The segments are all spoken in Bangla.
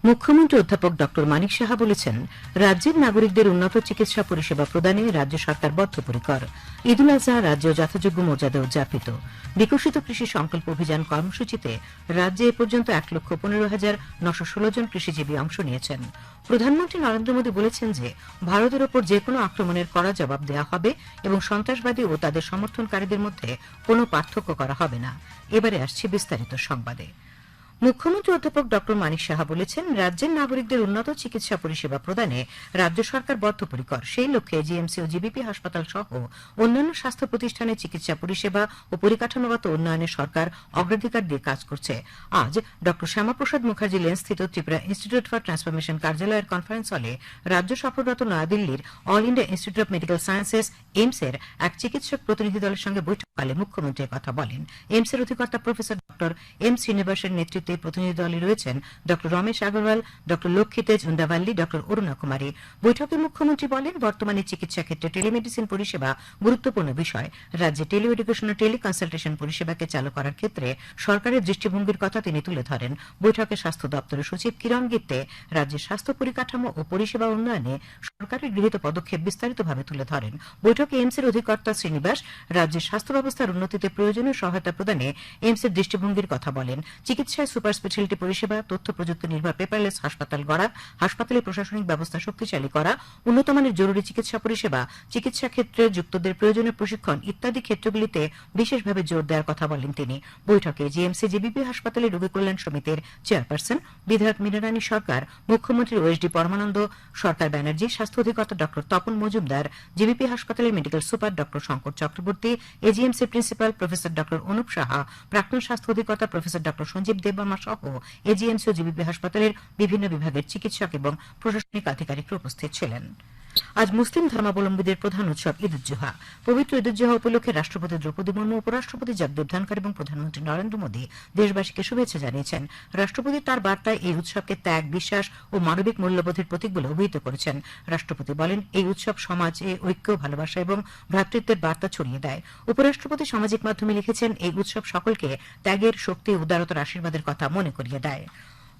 মুখ্যমন্ত্রী অধ্যাপক ডক্টর মানিক সাহা বলেছেন, রাজ্যের নাগরিকদের উন্নত চিকিৎসা পরিষেবা প্রদানে রাজ্য সরকার বদ্ধপরিকর। ঈদুল আজহা রাজ্য যথাযোগ্য মর্যাদা উদযাপিত। বিকশিত কৃষি সংকল্প অভিযান কর্মসূচিতে রাজ্যে এ পর্যন্ত 1,15,916 জন কৃষিজীবী অংশ নিয়েছেন। প্রধানমন্ত্রী নরেন্দ্র মোদী বলেছেন যে, ভারতের ওপর যেকোনো আক্রমণের কড়া জবাব দেওয়া হবে এবং সন্ত্রাসবাদী ও তাদের সমর্থনকারীদের মধ্যে কোনো পার্থক্য করা হবে না। এবারে আসছে বিস্তারিত সংবাদে। মুখ্যমন্ত্রী অধ্যাপক ডক্টর মানিক সাহা বলেছেন, রাজ্যের নাগরিকদের উন্নত চিকিৎসা পরিষেবা প্রদানে রাজ্য সরকার বদ্ধপরিকর। সেই লক্ষ্যে জিএমসি ও জিবিপি হাসপাতাল সহ অন্যান্য স্বাস্থ্য প্রতিষ্ঠানে চিকিৎসা পরিষেবা ও পরিকাঠামোগত উন্নয়নে সরকার অগ্রাধিকার দিয়ে কাজ করছে। আজ ডক্টর শ্যামাপ্রসাদ মুখার্জি লেনস্থিত ত্রিপুরা ইনস্টিটিউট ফর ট্রান্সফরমেশন কার্যালয়ের কনফারেন্স হলে রাজ্য সফররত নয়াদিল্লির all India institute of medical sciences এইমসের এক চিকিৎসক প্রতিনিধি দলের সঙ্গে বৈঠককালে মুখ্যমন্ত্রী কথা বলেন। এইমসের অধিকর্তা প্রফেসর ডক্টর এম শ্রীনিবাসের নেতৃত্বে প্রতিনিধি দলে রয়েছেন doctor Ramesh Agarwal, doctor Lakshmiteja Undavalli, doctor Aruna Kumari. বৈঠকে মুখ্যমন্ত্রী বলেন, বর্তমানে চিকিৎসা ক্ষেত্রে টেলিমেডিসিন পরিষেবা গুরুত্বপূর্ণ বিষয়। রাজ্যে টেলি এডুকেশন ও টেলি কনসালটেশন পরিষেবাকে চালু করার ক্ষেত্রে সরকারের দৃষ্টিভঙ্গির কথা তিনি তুলে ধরেন। বৈঠকে স্বাস্থ্য দপ্তরের সচিব কিরণ গিত্তে রাজ্যের স্বাস্থ্য পরিকাঠামো ও পরিষেবা উন্নয়নে সরকারের গৃহীত পদক্ষেপ বিস্তারিতভাবে তুলে ধরেন। বৈঠকে এইমসের অধিকর্তা শ্রীনিবাস রাজ্যের স্বাস্থ্য ব্যবস্থার উন্নতিতে প্রয়োজনীয় সহায়তা প্রদানে এইমসের দৃষ্টিভঙ্গির কথা বলেন। চিকিৎসায় সুপার স্পেশালিটি পরিষেবা, তথ্য প্রযুক্তি নির্ভর পেপারলেস হাসপাতাল গড়া, হাসপাতালে প্রশাসনিক ব্যবস্থা শক্তিশালী করা, উন্নতমানের জরুরি চিকিৎসা পরিষেবা, চিকিৎসা ক্ষেত্রে যুক্তদের প্রয়োজনীয় প্রশিক্ষণ ইত্যাদি ক্ষেত্রগুলিতে বিশেষভাবে জোর দেওয়ার কথা বলেন তিনি। বৈঠকে জিএমসি জিবিপি হাসপাতালে রোগী কল্যাণ সমিতির চেয়ারপারসন বিধায়ক মীনারানী সরকার, মুখ্যমন্ত্রী ওএসডি পরমানন্দ সরকার ব্যানার্জি, স্বাস্থ্য অধিকর্তা ডক্টর তপন মজুমদার, জিবিপি হাসপাতালের medical super doctor Shankar Chakraborty, AGMC principal professor doctor Anup Saha, প্রাক্তন স্বাস্থ্য অধিকর্তা প্রফেসর ডক্টর সঞ্জীব দেববর্মা সহ এজিএমসি ও জিবিপি হাসপাতালের বিভিন্ন বিভাগের চিকিৎসক এবং প্রশাসনিক আধিকারিকরা উপস্থিত ছিলেন। আজ মুসলিম ধর্মাবলম্বীদের প্রধান উৎসব ঈদ উজ জোহা। পবিত্র ঈদ উজ জোহা উপলক্ষে রাষ্ট্রপতি দ্রৌপদী মুর্মু, উপরাষ্ট্রপতি জগদীপ ধনখড় এবং প্রধানমন্ত্রী নরেন্দ্র মোদী দেশবাসীকে শুভেচ্ছা জানিয়েছেন। রাষ্ট্রপতি তার বার্তায় এই উৎসবকে ত্যাগ, বিশ্বাস ও মানবিক মূল্যবোধের প্রতীক বলে অভিহিত করেছেন। রাষ্ট্রপতি বলেন, এই উৎসব সমাজে ঐক্য, ভালোবাসা এবং ভ্রাতৃত্বের বার্তা ছড়িয়ে দেয়। উপরাষ্ট্রপতি সামাজিক মাধ্যমে লিখেছেন, এই উৎসব সকলকে ত্যাগের, শক্তি, উদারতার আশীর্বাদের কথা মনে করিয়ে দেয়।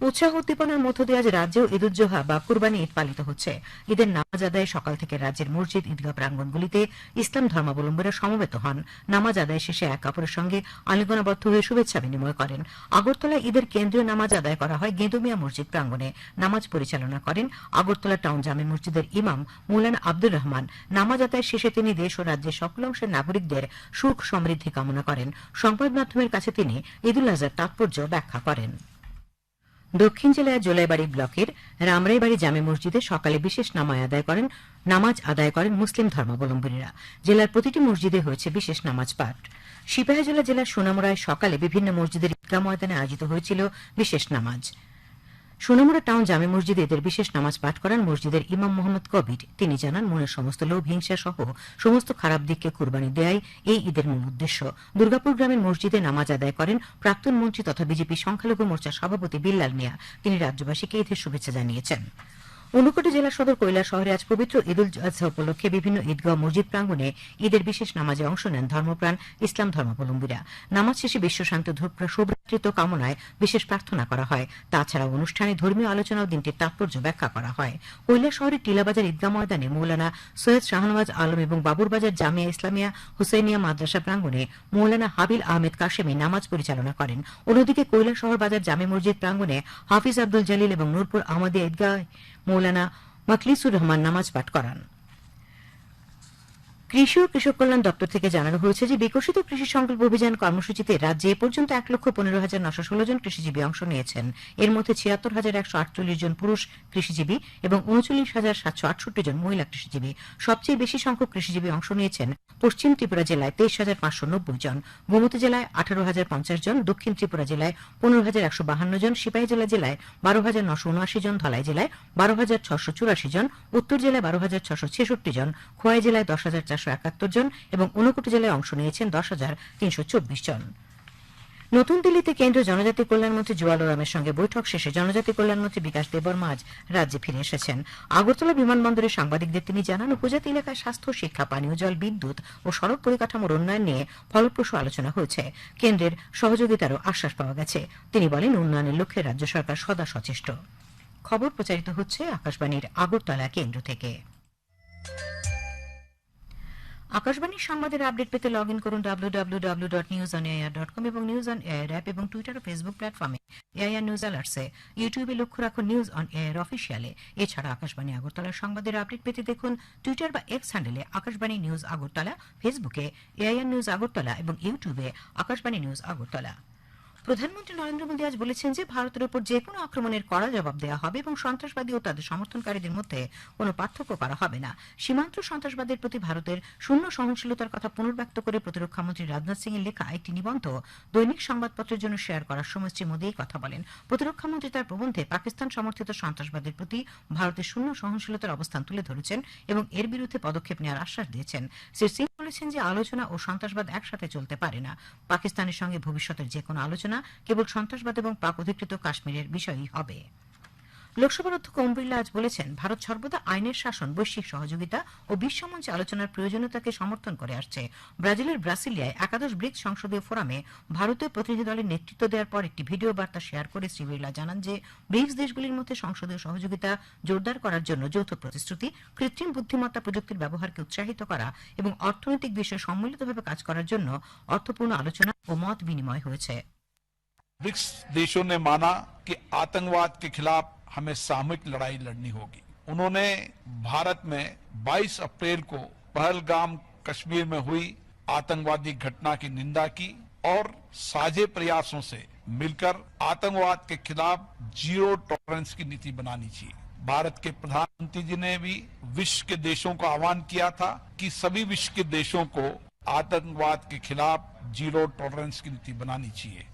উৎসাহ উদ্দীপনার মধ্য দিয়ে আজ রাজ্যেও ঈদ উজ জোহা বা কুরবানি ঈদ পালিত হচ্ছে। ঈদের নামাজ আদায়ে সকাল থেকে রাজ্যের মসজিদ, ঈদগাহ প্রাঙ্গণগুলিতে ইসলাম ধর্মাবলম্বীরা সমবেত হন। নামাজ আদায় শেষে এক অপরের সঙ্গে আলিঙ্গনাবদ্ধ হয়ে শুভেচ্ছা বিনিময় করেন। আগরতলায় ঈদের কেন্দ্রীয় নামাজ আদায় করা হয় গেঁদুমিয়া মসজিদ প্রাঙ্গণে। নামাজ পরিচালনা করেন আগরতলা টাউন জামে মসজিদের ইমাম মৌলানা আব্দুর রহমান। নামাজ আদায় শেষে তিনি দেশ ও রাজ্যের সকল অংশের নাগরিকদের সুখ সমৃদ্ধি কামনা করেন। সংবাদ মাধ্যমের কাছে তিনি ঈদুল আজহার তাৎপর্য ব্যাখ্যা করেন। দক্ষিণ জেলার জোলাইবাড়ি ব্লকের রামরাইবাড়ি জামে মসজিদে সকালে বিশেষ নামাজ আদায় করেন মুসলিম ধর্মাবলম্বীরা। জেলার প্রতিটি মসজিদে হয়েছে বিশেষ নামাজ পাঠ। সিপাহীজলা জেলার সোনামুড়ায় সকালে বিভিন্ন মসজিদের ঈদগাহ ময়দানে আয়োজিত হয়েছিল বিশেষ নামাজ। সোনামুড়া টাউন জামে মসজিদে ঈদের বিশেষ নামাজ পাঠ করেন মসজিদের ইমাম মোহাম্মদ কবির। তিনি জানান, মনের সমস্ত লোভ, হিংসা সহ সমস্ত খারাপ দিককে কুরবানি দেয়াই এই ঈদের মূল উদ্দেশ্য। দুর্গাপুর গ্রামের মসজিদে নামাজ আদায় করেন প্রাক্তন মন্ত্রী তথা বিজেপি সংখ্যালঘু মোর্চার সভাপতি বিল্লাল মিয়া। তিনি রাজ্যবাসীকে ঈদের শুভেচ্ছা জানিয়েছেন। ঊনকোটি জেলা সদর কৈলাস শহরে আজ পবিত্র ঈদ উল আজহা উপলক্ষে বিভিন্ন ঈদগাহ, মসজিদ প্রাঙ্গণে ঈদের বিশেষ নামাজে অংশ নেন ধর্মপ্রাণ ইসলাম ধর্মাবলম্বীরা। নামাজ শেষে বিশ্বশান্তি সৌভ্রাতৃত্ব কামনায় বিশেষ প্রার্থনা করা হয়। তাছাড়াও অনুষ্ঠানে ধর্মীয় আলোচনা ও দিনটির তাৎপর্য ব্যাখ্যা করা হয়। কৈলাস শহরের টিলাবাজার ঈদগাহ ময়দানে মৌলানা সৈয়দ শাহনওয়াজ আলম এবং বাবুরবাজার জামিয়া ইসলামিয়া হুসেইনিয়া মাদ্রাসা প্রাঙ্গণে মৌলানা হাবিল আহমেদ কাশেমি নামাজ পরিচালনা করেন। অন্যদিকে কৈলাস শহর বাজার জামে মসজিদ প্রাঙ্গণে হাফিজ আব্দুল জলিল এবং নূরপুর আহমদিয়া ঈদগাহ মৌলানা মখলিসুর রহমান নামাজ পাঠ করান। কৃষি ও কৃষক কল্যাণ দপ্তর থেকে জানানো হয়েছে যে, বিকশিত কৃষি সংকল্প অভিযান কর্মসূচিতে রাজ্যে এ পর্যন্ত 1,15,916 জন কৃষিজীবী অংশ নিয়েছেন। এর মধ্যে 76,148 জন পুরুষ কৃষিজীবী এবং 39,768 জন মহিলা কৃষিজীবী। সবচেয়ে বেশি সংখ্যক কৃষিজীবী অংশ নিয়েছেন পশ্চিম ত্রিপুরা জেলায় 23,590 জন, গোমতী জেলায় 18,050 জন, দক্ষিণ ত্রিপুরা জেলায় 15,152 জন, সিপাহীজলা জেলায় 12,979 জন, ধলাই জেলায় 12,684 জন, উত্তর জেলায় 12,666 জন, খোয়াই জেলায় 10,471 জন এবং ঊনকোটি জেলায় অংশ নিয়েছেন 10,324 জন। নতুন দিল্লিতে কেন্দ্রীয় জনজাতি কল্যাণমন্ত্রী জুয়াল ওরামের সঙ্গে বৈঠক শেষে জনজাতি কল্যাণমন্ত্রী বিকাশ দেববর্মা আজ রাজ্যে ফিরে এসেছেন। আগরতলা বিমানবন্দরে সাংবাদিকদের তিনি জানান, উপজাতি এলাকায় স্বাস্থ্য, শিক্ষা, পানীয় জল, বিদ্যুৎ ও সড়ক পরিকাঠামোর উন্নয়ন নিয়ে ফলপ্রসূ আলোচনা হয়েছে। কেন্দ্রের সহযোগিতারও আশ্বাস পাওয়া গেছে। তিনি বলেন, উন্নয়নের লক্ষ্যে রাজ্য সরকার সদা সচেষ্ট। খবর প্রচারিত হচ্ছে আকাশবাণীর আগরতলা কেন্দ্র থেকে। আকাশবাণীর সংবাদের আপডেট পেতে লগ ইন করুন www.newsonair.com এবং নিউজ অন এয়ার অ্যাপ এবং টুইটার ও ফেসবুক প্ল্যাটফর্মে এআইআর নিউজ অ্যালার্টসে। ইউটিউবে লক্ষ্য রাখুন নিউজ অন এয়ার অফিসিয়ালে। এছাড়া আকাশবাণী আগরতলার সংবাদের আপডেট পেতে দেখুন টুইটার বা এক্স হ্যান্ডেলে আকাশবাণী নিউজ আগরতলা, ফেসবুকে এআইআর নিউজ আগরতলা এবং ইউটিউবে আকাশবাণী নিউজ আগরতলা। প্রধানমন্ত্রী নরেন্দ্র মোদী আজ বলেছেন যে ভারতের উপর যে কোনো আক্রমণের কড়া জবাব দেওয়া হবে এবং সন্ত্রাসবাদী ও তাদের সমর্থনকারীদের মধ্যে কোনো পার্থক্য করা হবে না। সীমান্ত সন্ত্রাসবাদের প্রতি ভারতের শূন্য সহনশীলতার কথা পুনর্ব্যক্ত করে প্রতিরক্ষামন্ত্রী রাজনাথ সিং এর লেখা একটি নিবন্ধ দৈনিক সংবাদপত্রের জন্য শেয়ার করার সময় শ্রী মোদী এই কথা বলেন। প্রতিরক্ষামন্ত্রী তার প্রবন্ধে পাকিস্তান সমর্থিত সন্ত্রাসবাদের প্রতি ভারতের শূন্য সহনশীলতার অবস্থান তুলে ধরেছেন এবং এর বিরুদ্ধে পদক্ষেপ নেওয়ার আশ্বাস দিয়েছেন। শ্রী সিং বলেছেন যে আলোচনা ও সন্ত্রাসবাদ একসাথে চলতে পারে না। পাকিস্তানের সঙ্গে ভবিষ্যতের যে কোনো আলোচনা কেবল সন্ত্রাসবাদ এবং পাক অধিকৃত কাশ্মীরের বিষয়ই হবে। লোকসভার অধ্যক্ষ ওম বিড়লা আজ বলেছেন ভারত সর্বদা আইনের শাসন, বৈশ্বিক সহযোগিতা ও বিশ্বমঞ্চে আলোচনার প্রয়োজনীয়তাকে সমর্থন করে আসছে। ব্রাজিলের ব্রাসিলিয়ায় একাদশ ব্রিক্স সংসদীয় ফোরামে ভারতীয় প্রতিনিধি দলের নেতৃত্ব দেওয়ার পর একটি ভিডিও বার্তা শেয়ার করে শ্রী বিড়লা জানান যে ব্রিক্স দেশগুলির মধ্যে সংসদীয় সহযোগিতা জোরদার করার জন্য যৌথ প্রতিশ্রুতি, কৃত্রিম বুদ্ধিমত্তা প্রযুক্তির ব্যবহারকে উৎসাহিত করা এবং অর্থনৈতিক বিষয়ে সম্মিলিতভাবে কাজ করার জন্য অর্থপূর্ণ আলোচনা ও মত বিনিময় হয়েছে। ब्रिक्स देशों ने माना कि आतंकवाद के खिलाफ हमें सामूहिक लड़ाई लड़नी होगी। उन्होंने भारत में 22 अप्रैल को पहलगाम कश्मीर में हुई आतंकवादी घटना की निंदा की और साझे प्रयासों से मिलकर आतंकवाद के खिलाफ जीरो टॉलरेंस की नीति बनानी चाहिए। भारत के प्रधानमंत्री जी ने भी विश्व के देशों को आह्वान किया था कि सभी विश्व के देशों को आतंकवाद के खिलाफ जीरो टॉलरेंस की नीति बनानी चाहिए।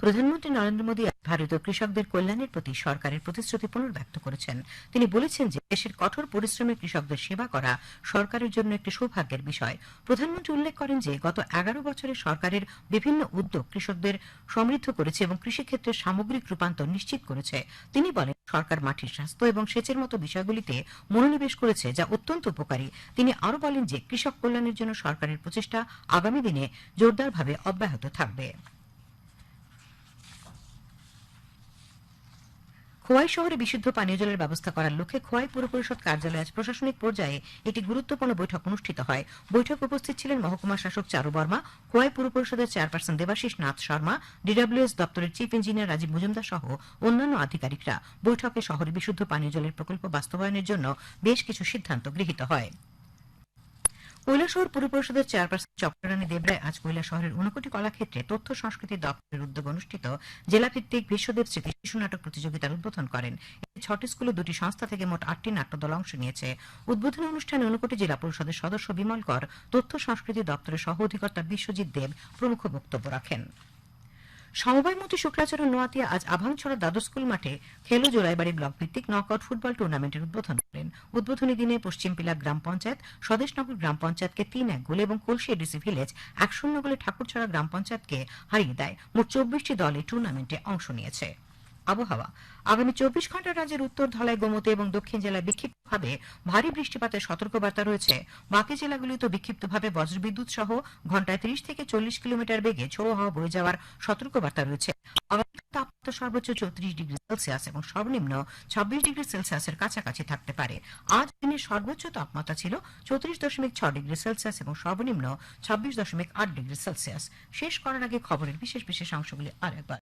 প্রধানমন্ত্রী নরেন্দ্র মোদী ভারতীয় কৃষকদের কল্যাণের প্রতি সরকারের প্রতিশ্রুতি পুনর্ব্যক্ত করেছেন। তিনি বলেছেন যে দেশের কঠোর পরিশ্রমী কৃষকদের সেবা করা সরকারের জন্য একটি সৌভাগ্যের বিষয়। প্রধানমন্ত্রী উল্লেখ করেন যে গত 11 বছরে সরকারের বিভিন্ন উদ্যোগ কৃষকদের সমৃদ্ধ করেছে এবং কৃষিক্ষেত্রের সামগ্রিক রূপান্তর নিশ্চিত করেছে। তিনি বলেন সরকার মাটির স্বাস্থ্য এবং সেচের মতো বিষয়গুলিতে মনোনিবেশ করেছে, যা অত্যন্ত উপকারী। তিনি আরও বলেন যে কৃষক কল্যাণের জন্য সরকারের প্রচেষ্টা আগামী দিনে জোরদারভাবে অব্যাহত থাকবে। খোয়াই শহরে বিশুদ্ধ পানীয় জলের ব্যবস্থা করার লক্ষ্যে খোয়াই পৌর পরিষদ কার্যালয়ে আজ প্রশাসনিক পর্যায়ে একটি গুরুত্বপূর্ণ বৈঠক অনুষ্ঠিত হয়। বৈঠকে উপস্থিত ছিলেন মহকুমা শাসক চারু বর্মা, খোয়াই পৌর পরিষদের চেয়ারপারসন দেবাশিস নাথ শর্মা, ডিডব্লিউএস দপ্তরের চিফ ইঞ্জিনিয়ার রাজীব মজুমদার সহ অন্যান্য আধিকারিকরা। বৈঠকে শহরে বিশুদ্ধ পানীয় জলের প্রকল্প বাস্তবায়নের জন্য বেশ কিছু সিদ্ধান্ত গৃহীত হয়। কৈলাসহর পুর পরিষদের চেয়ারপারসন চক্ররানী দেবরায় আজ কৈলাসহরের ঊনকোটি কলাক্ষেত্রে তথ্য সংস্কৃতি দপ্তরের উদ্যোগে অনুষ্ঠিত জেলাভিত্তিক বিশ্বদেব স্মৃতি শিশু নাটক প্রতিযোগিতার উদ্বোধন করেন। এতে 6টি স্কুল ও 2টি সংস্থা থেকে মোট 8টি নাট্যদল অংশ নিয়েছে। উদ্বোধনী অনুষ্ঠানে ঊনকোটি জেলা পরিষদের সদস্য বিমল কর, তথ্য সংস্কৃতি দপ্তরের সহ অধিকর্তা বিশ্বজিৎ দেব প্রমুখ বক্তব্য রাখেন। সমবায় মন্ত্রী শুক্রাচার্য নোয়াতিয়া আজ আভাংছড়া দ্বাদশ স্কুল মাঠে খেলো জোড়াইবাড়ি ব্লক ভিত্তিক নকআউট ফুটবল টুর্নামেন্টের উদ্বোধন করেন। উদ্বোধনী দিনে পশ্চিমপিলা গ্রাম পঞ্চায়েত, স্বদেশনগর গ্রাম পঞ্চায়েতকে 3-1 গোলে এবং কলসি এডিসি ভিলেজ 1-0 গোলে ঠাকুরছড়া গ্রাম পঞ্চায়েতকে হারিয়ে দেয়। মোট 24টি দল এই টুর্নামেন্টে অংশ নিয়েছে। আবহাওয়া আগামী 24 ঘন্টা রাজ্যের উত্তর, ধলাই, গোমতী এবং দক্ষিণ জেলায় বিক্ষিপ্তভাবে ভারী বৃষ্টিপাতের সতর্কবার্তা রয়েছে। বাকি জেলাগুলিতে বিক্ষিপ্তভাবে বজ্রবিদ্যুৎ সহ ঘন্টায় 30 থেকে 40 কিলোমিটার বেগে ঝোড়ো হাওয়া বয়ে যাওয়ার সতর্কবার্তা রয়েছে। আগামীকাল তাপমাত্রা সর্বোচ্চ 34 ডিগ্রি সেলসিয়াস এবং সর্বনিম্ন 26 ডিগ্রি সেলসিয়াসের কাছাকাছি থাকতে পারে। আজ দিনের সর্বোচ্চ তাপমাত্রা ছিল 34.6 ডিগ্রি সেলসিয়াস এবং সর্বনিম্ন 26.8 ডিগ্রি সেলসিয়াস। শেষ করার আগে খবরের বিশেষ বিশেষ অংশগুলি আরেকবার।